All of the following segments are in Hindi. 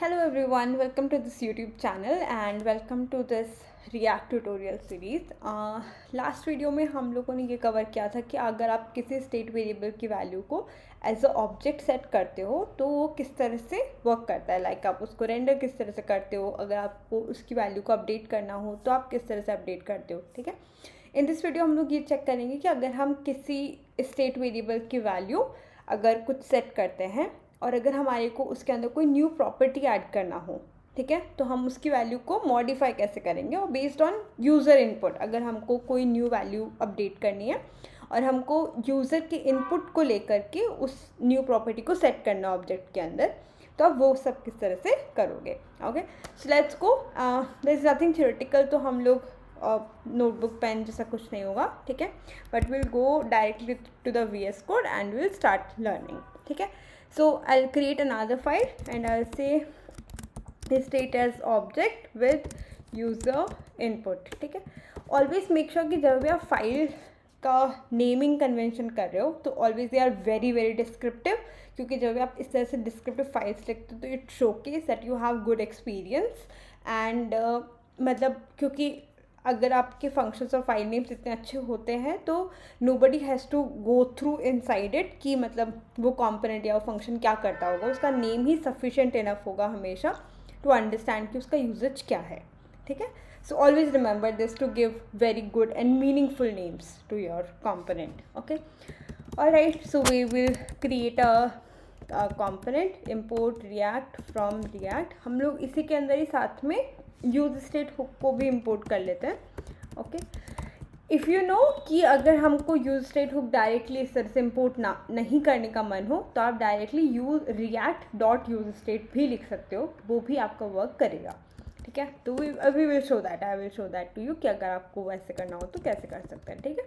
Hello everyone, welcome to this YouTube channel and welcome to this React tutorial series. Last video में हम लोगों ने ये कवर किया था कि अगर आप किसी स्टेट वेरिएबल की वैल्यू को एज अ ऑब्जेक्ट सेट करते हो तो वो किस तरह से वर्क करता है. लाइक आप उसको रेंडर किस तरह से करते हो, अगर आपको उसकी वैल्यू को अपडेट करना हो तो आप किस तरह से अपडेट करते हो. ठीक है, इन दिस वीडियो हम लोग ये चेक करेंगे कि अगर हम किसी स्टेट वेरिएबल की वैल्यू अगर कुछ सेट करते हैं और अगर हमारे को उसके अंदर कोई न्यू प्रॉपर्टी ऐड करना हो, ठीक है, तो हम उसकी वैल्यू को मॉडिफाई कैसे करेंगे. और बेस्ड ऑन यूज़र इनपुट, अगर हमको कोई न्यू वैल्यू अपडेट करनी है और हमको यूज़र के इनपुट को लेकर के उस न्यू प्रॉपर्टी को सेट करना ऑब्जेक्ट के अंदर, तो आप वो सब किस तरह से करोगे. Okay, so let's go. There is nothing theoretical, तो हम लोग नोटबुक पेन जैसा कुछ नहीं होगा. ठीक है, but will go directly to the VS code and will start learning. ठीक है, so I'll create another file and I'll say state as object with user input. ठीक है, always make sure कि जब भी आप फाइल का नेमिंग कन्वेंशन कर रहे हो तो always they are very very descriptive, क्योंकि जब भी आप इस तरह से डिस्क्रिप्टिव फाइल्स लिखते हो तो it showcase that you have good experience. And मतलब क्योंकि अगर आपके फंक्शंस और फाइल नेम्स इतने अच्छे होते हैं तो nobody has to go through inside it कि मतलब वो कंपोनेंट या वो फंक्शन क्या करता होगा. उसका नेम ही सफिशिएंट इनफ होगा हमेशा टू अंडरस्टैंड कि उसका यूजेज क्या है. ठीक है, so always remember this to give very good and meaningful names to your component. Okay, alright, so we will create a component, import React from React. हम लोग इसी के अंदर ही साथ में यूज स्टेट हुक को भी इंपोर्ट कर लेते हैं. ओके, इफ़ यू नो कि अगर हमको यूज स्टेट हुक डायरेक्टली इस तरह से इंपोर्ट नहीं करने का मन हो तो आप directly use react dot use state भी लिख सकते हो, वो भी आपका वर्क करेगा. ठीक है, तो we will show that, I will show that to you कि अगर आपको वैसे करना हो तो कैसे कर सकते हैं. ठीक है,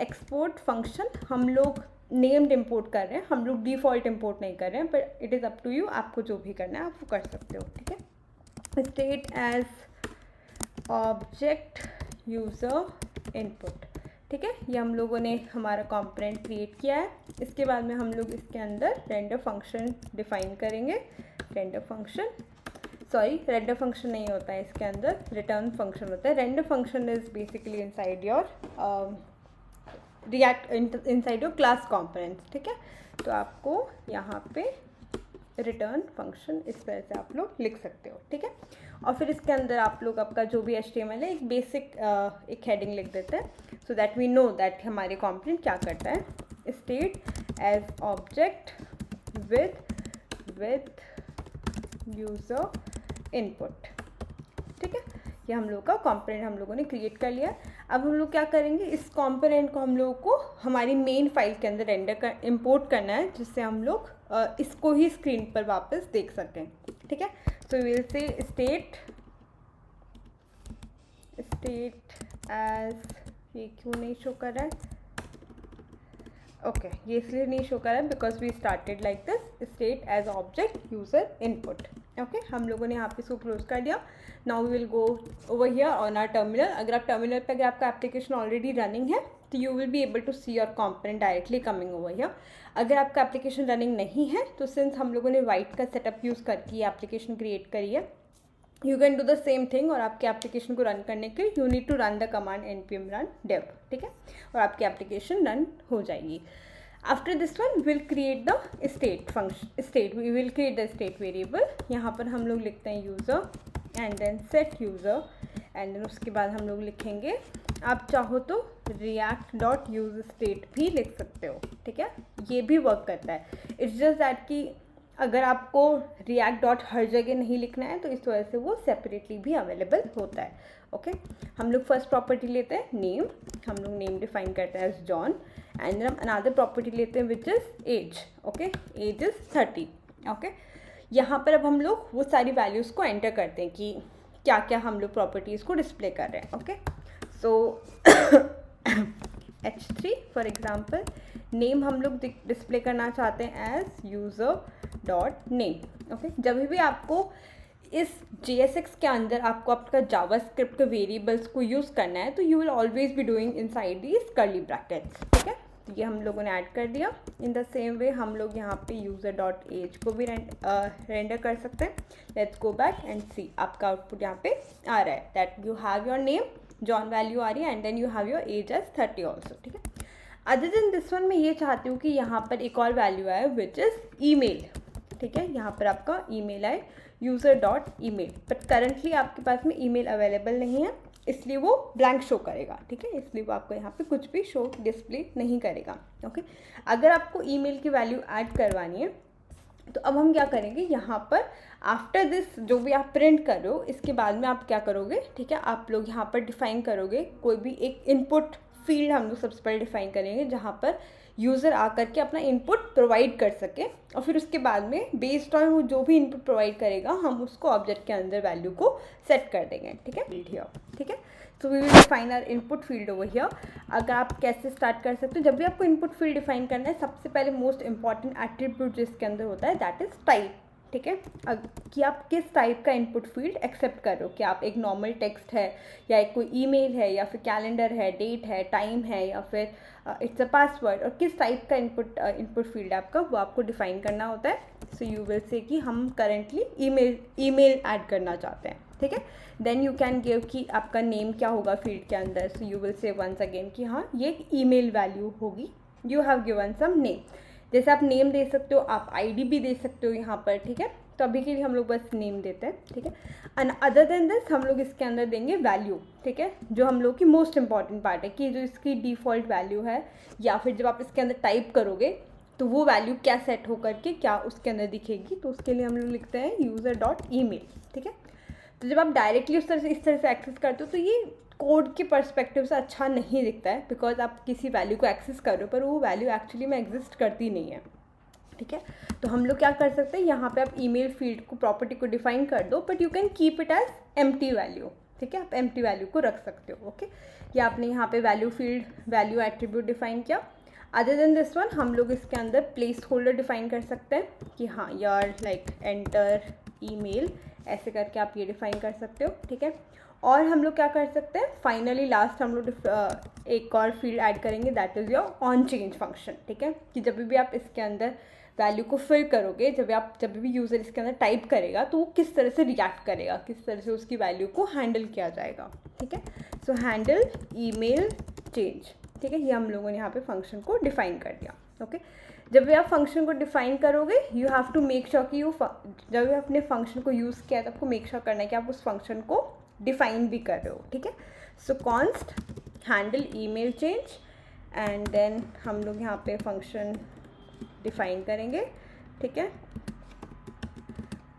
एक्सपोर्ट फंक्शन हम लोग नेम्ड इंपोर्ट कर रहे हैं, हम लोग डिफ़ॉल्ट इंपोर्ट नहीं कर रहे हैं, पर it is up to you, आपको जो भी करना है आप वो कर सकते हो. ठीक है, state as object user input. ठीक है, ये हम लोगों ने हमारा कंपोनेंट क्रिएट किया है. इसके बाद में हम लोग इसके अंदर रेंडर फंक्शन डिफाइन करेंगे. रेंडर फंक्शन नहीं होता है इसके अंदर, रिटर्न फंक्शन होता है. Render function is basically inside your react, inside your class components. ठीक है, तो आपको यहाँ पे रिटर्न फंक्शन इस तरह से आप लोग लिख सकते हो. ठीक है, और फिर इसके अंदर आप लोग आपका जो भी HTML है एक बेसिक एक हेडिंग लिख देते हैं so that we know that हमारे कंपोनेंट क्या करता है. State as object with user input. ठीक है, ये हम लोग का कंपोनेंट हम लोगों ने क्रिएट कर लिया. अब हम लोग क्या करेंगे, इस कंपोनेंट को हम लोगों को हमारी मेन फाइल के अंदर रेंडर कर इंपोर्ट करना है, जिससे हम लोग इसको ही स्क्रीन पर वापस देख सकें. ठीक है, so we will say state as, ये क्यों नहीं शो कर रहा है. ओके, ये इसलिए नहीं शो कर रहा है because we started like this, state as object user input. Okay, हम लोगों ने यहाँ पे इसको क्लोज कर दिया. Now we will go over here on our terminal. अगर आप टर्मिनल पे अगर आपका एप्लीकेशन ऑलरेडी रनिंग है तो you will be able to see your component directly coming over here. अगर आपका एप्लीकेशन रनिंग नहीं है तो सिंस हम लोगों ने वाइट का सेटअप यूज़ करके ये एप्लीकेशन क्रिएट करी है, you can do the same thing. और आपके एप्लीकेशन को रन करने के लिए you need to run the command npm run dev. ठीक है, और आपकी एप्लीकेशन रन हो जाएगी. After this one will create the state function, we will create the state variable. यहाँ पर हम लोग लिखते हैं user and then set user and then उसके बाद हम लोग लिखेंगे, आप चाहो तो react डॉट यूज स्टेट भी लिख सकते हो. ठीक है, ये भी वर्क करता है. इट्स जस्ट दैट कि अगर आपको react डॉट हर जगह नहीं लिखना है तो इस वजह से वो सेपरेटली भी अवेलेबल होता है. ओके, हम लोग फर्स्ट प्रॉपर्टी लेते हैं नेम. हम लोग नेम डिफाइन करते हैं एज जॉन एंड देन हम अनदर प्रॉपर्टी लेते हैं which is age. Okay, age is 30. Okay, यहाँ पर अब हम लोग वो सारी वैल्यूज़ को एंटर करते हैं कि क्या क्या हम लोग प्रॉपर्टीज़ को डिस्प्ले कर रहे हैं. Okay, so H3 for example, name हम लोग डिस्प्ले करना चाहते हैं as user dot name. Okay, जब भी आपको इस JSX के अंदर आपको आपका जावास्क्रिप्ट के वेरिएबल्स को यूज़ करना है तो you will always be doing inside these curly brackets. ठीक है, तो ये हम लोगों ने ऐड कर दिया। इन द सेम वे हम लोग यहाँ पे यूज़र डॉट एज को भी रेंडर कर सकते हैं। Let's go back and see, आपका आउटपुट यहाँ पे आ रहा है that you have your name, John value आ रही है, and then you have your age age 30 also, ठीक है। अदर देन दिस वन मैं ये चाहती हूँ कि यहाँ पर एक और वैल्यू आए विच इज़ ईमेल, ठीक है। यहाँ पर आपका ईमेल आए user dot email, but currently आपके पास में ईमेल अवेलेबल नहीं है, इसलिए वो ब्लैंक शो करेगा, ठीक है। इसलिए वो आपको यहाँ पे कुछ भी शो डिस्प्ले नहीं करेगा, ओके। अगर आपको ईमेल की वैल्यू ऐड करवानी है तो अब हम क्या करेंगे, यहाँ पर आफ्टर दिस जो भी आप प्रिंट कर रहे हो इसके बाद में आप क्या करोगे, ठीक है, आप लोग यहाँ पर डिफाइन करोगे कोई भी एक इनपुट फील्ड हम लोग सबसे पहले डिफाइन करेंगे जहाँ पर यूज़र आकर के अपना इनपुट प्रोवाइड कर सके, और फिर उसके बाद में बेस्ड ऑन वो जो भी इनपुट प्रोवाइड करेगा हम उसको ऑब्जेक्ट के अंदर वैल्यू को सेट कर देंगे, ठीक है। ठीक है, तो we will define our input field over here. अगर आप कैसे स्टार्ट कर सकते हो, जब भी आपको इनपुट फील्ड डिफाइन करना है सबसे पहले मोस्ट इंपॉर्टेंट एट्रीब्यूट जिसके अंदर होता है दैट इज़ टाइप, ठीक है। कि आप किस टाइप का इनपुट फील्ड एक्सेप्ट कर रहे हो, कि आप एक नॉर्मल टेक्स्ट है या एक कोई ईमेल है या फिर कैलेंडर है, डेट है, टाइम है, या फिर इट्स अ पासवर्ड, और किस टाइप का इनपुट फील्ड है आपका वो आपको डिफाइन करना होता है। सो यू विल से कि हम करेंटली ईमेल ऐड करना चाहते हैं, ठीक है। देन यू कैन गिव कि आपका नेम क्या होगा फील्ड के अंदर। So you will say once again कि हाँ ये एक ईमेल वैल्यू होगी, you have given some name. जैसे आप नेम दे सकते हो, आप आईडी भी दे सकते हो यहाँ पर, ठीक है। तो अभी के लिए हम लोग बस नेम देते हैं, ठीक है। एंड अदर देन दिस हम लोग इसके अंदर देंगे वैल्यू, ठीक है, जो हम लोग की मोस्ट इंपॉर्टेंट पार्ट है कि जो इसकी डिफ़ॉल्ट वैल्यू है, या फिर जब आप इसके अंदर टाइप करोगे तो वो वैल्यू क्या सेट होकर के क्या उसके अंदर दिखेगी। तो उसके लिए हम लोग लिखते हैं यूज़र डॉट ईमेल, ठीक है। तो जब आप डायरेक्टली इस तरह से एक्सेस करते हो तो ये कोड के पर्सपेक्टिव से अच्छा नहीं दिखता है, बिकॉज आप किसी वैल्यू को एक्सेस कर रहे हो पर वो वैल्यू एक्चुअली में एग्जिस्ट करती नहीं है, ठीक है। तो हम लोग क्या कर सकते हैं, यहाँ पे आप ईमेल फील्ड को प्रॉपर्टी को डिफाइन कर दो, but you can keep it as empty value, ठीक है। आप एम्प्टी वैल्यू को रख सकते हो, ओके। या आपने यहाँ पे value field value attribute define किया। अदर देन दिस वन हम लोग इसके अंदर प्लेस होल्डर डिफाइन कर सकते हैं कि हाँ यार लाइक एंटर ईमेल, ऐसे करके आप ये डिफाइन कर सकते हो, ठीक है। और हम लोग क्या कर सकते हैं, फाइनली लास्ट हम लोग एक और फील्ड ऐड करेंगे that is your on change function, ठीक है। कि जब भी आप इसके अंदर वैल्यू को फिल करोगे, जब भी यूज़र इसके अंदर टाइप करेगा तो वो किस तरह से रिएक्ट करेगा, किस तरह से उसकी वैल्यू को हैंडल किया जाएगा, ठीक है। सो हैंडल ईमेल चेंज, ठीक है। ये हम लोगों ने यहाँ पे फंक्शन को डिफाइन कर दिया, ओके। जब भी आप फंक्शन को डिफाइन करोगे you have to make sure कि जब भी आपने फंक्शन को यूज़ किया तो आपको मेक श्योर करना है कि आप उस फंक्शन को डिफाइन भी कर रहे हो, ठीक है। So const handle email change, and then हम लोग यहाँ पे फंक्शन डिफाइन करेंगे, ठीक है।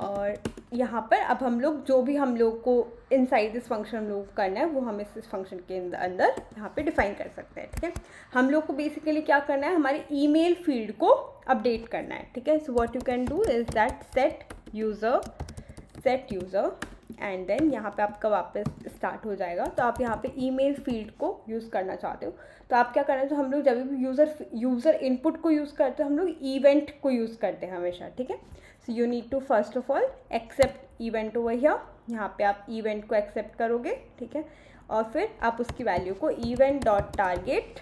और यहाँ पर अब हम लोग जो भी हम लोग को इनसाइड दिस फंक्शन हम लोग करना है वो हम इस फंक्शन के अंदर यहाँ पे डिफाइन कर सकते हैं, ठीक है। हम लोग को बेसिकली क्या करना है, हमारे ईमेल फील्ड को अपडेट करना है, ठीक है। So what you can do is that set user and then यहाँ पे आपका वापस स्टार्ट हो जाएगा। तो आप यहाँ पे ईमेल फील्ड को यूज़ करना चाहते हो तो आप क्या करना है, तो हम लोग जब भी यूज़र इनपुट को यूज़ करते हो हम लोग इवेंट को यूज़ करते हैं हमेशा, ठीक है। So you need to first of all accept event over here, यहाँ पे आप इवेंट को एक्सेप्ट करोगे, ठीक है। और फिर आप उसकी वैल्यू को event dot target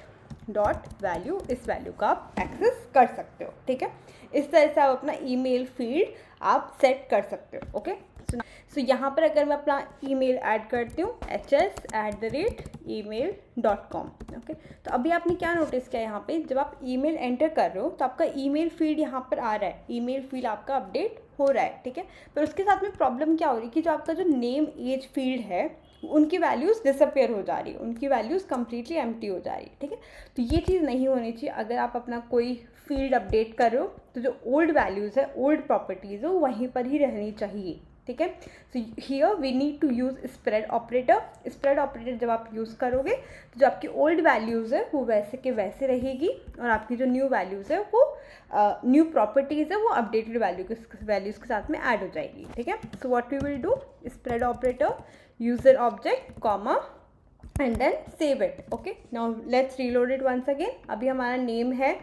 dot value, इस वैल्यू का आप एक्सेस कर सकते हो, ठीक है। इस तरह से आप अपना ईमेल फील्ड आप सेट कर सकते हो, ओके। सो यहाँ पर अगर मैं अपना ईमेल ऐड करती हूँ hs@email.com, ओके। तो अभी आपने क्या नोटिस किया, यहाँ पे जब आप ईमेल एंटर कर रहे हो तो आपका ईमेल फील्ड यहाँ पर आ रहा है, ईमेल फील्ड आपका अपडेट हो रहा है, ठीक है। पर उसके साथ में प्रॉब्लम क्या हो रही है कि जो आपका जो नेम एज फील्ड है उनकी वैल्यूज़ डिसअपेयर हो जा रही है, उनकी वैल्यूज़ कम्प्लीटली एम्प्टी हो जा रही है, ठीक है। तो ये चीज़ नहीं होनी चाहिए। अगर आप अपना कोई फील्ड अपडेट कर रहे हो तो जो ओल्ड वैल्यूज़ है, ओल्ड प्रॉपर्टीज़ है वो वहीं पर ही रहनी चाहिए, ठीक है। So here we need to use spread operator. Spread operator जब आप यूज़ करोगे तो जो आपकी ओल्ड वैल्यूज़ है वो वैसे के वैसे रहेगी, और आपकी जो न्यू वैल्यूज़ है वो न्यू प्रॉपर्टीज़ है वो अपडेटेड वैल्यूज़ के साथ में ऐड हो जाएगी, ठीक है। So what we will do, spread operator user object comma and then save it, okay. Now let's reload it once again. अभी हमारा नेम है,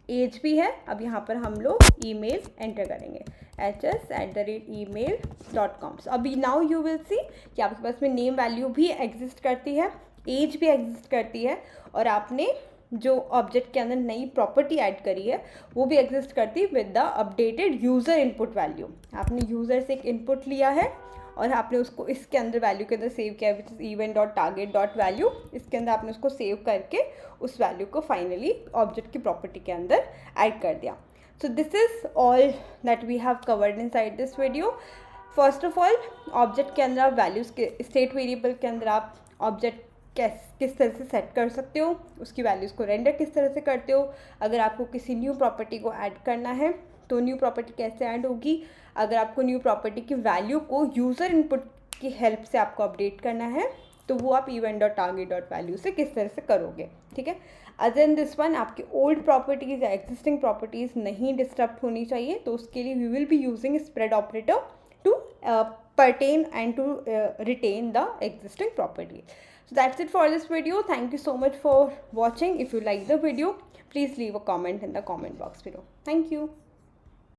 एज भी है। अब यहाँ पर हम लोग ईमेल एंटर करेंगे hs@email.com। सो अभी नाउ यू विल सी कि आपके पास में नेम वैल्यू भी एग्जिस्ट करती है, एज भी एग्जिस्ट करती है, और आपने जो ऑब्जेक्ट के अंदर नई प्रॉपर्टी ऐड करी है वो भी एग्जिस्ट करती है with the updated user input value. आपने यूज़र से एक इनपुट लिया है और आपने उसको इसके अंदर वैल्यू के अंदर सेव किया, which is event dot target dot value. इसके अंदर आपने उसको सेव करके उस वैल्यू को फाइनली ऑब्जेक्ट की प्रॉपर्टी के अंदर ऐड कर दिया। So this is all that we have covered inside this video. First of all, object के अंदर आप वैल्यूज़ के स्टेट वेरिएबल के अंदर आप ऑब्जेक्ट किस तरह से सेट कर सकते हो, उसकी वैल्यूज़ को रेंडर किस तरह से करते हो। अगर आपको किसी न्यू प्रॉपर्टी को ऐड करना है तो न्यू प्रॉपर्टी कैसे ऐड होगी। अगर आपको न्यू प्रॉपर्टी की वैल्यू को यूज़र इनपुट की हेल्प से आपको अपडेट करना है तो वो आप event dot target dot value से किस तरह से करोगे, ठीक है। अदर देन दिस वन, आपकी ओल्ड प्रॉपर्टीज़ या एग्जिस्टिंग प्रॉपर्टीज़ नहीं डिस्टर्ब होनी चाहिए, तो उसके लिए we will be using spread operator to pertain and to retain the existing property. So that's it for this video. Thank you so much for watching. If you like the video, please leave a comment in the comment box below. Thank you.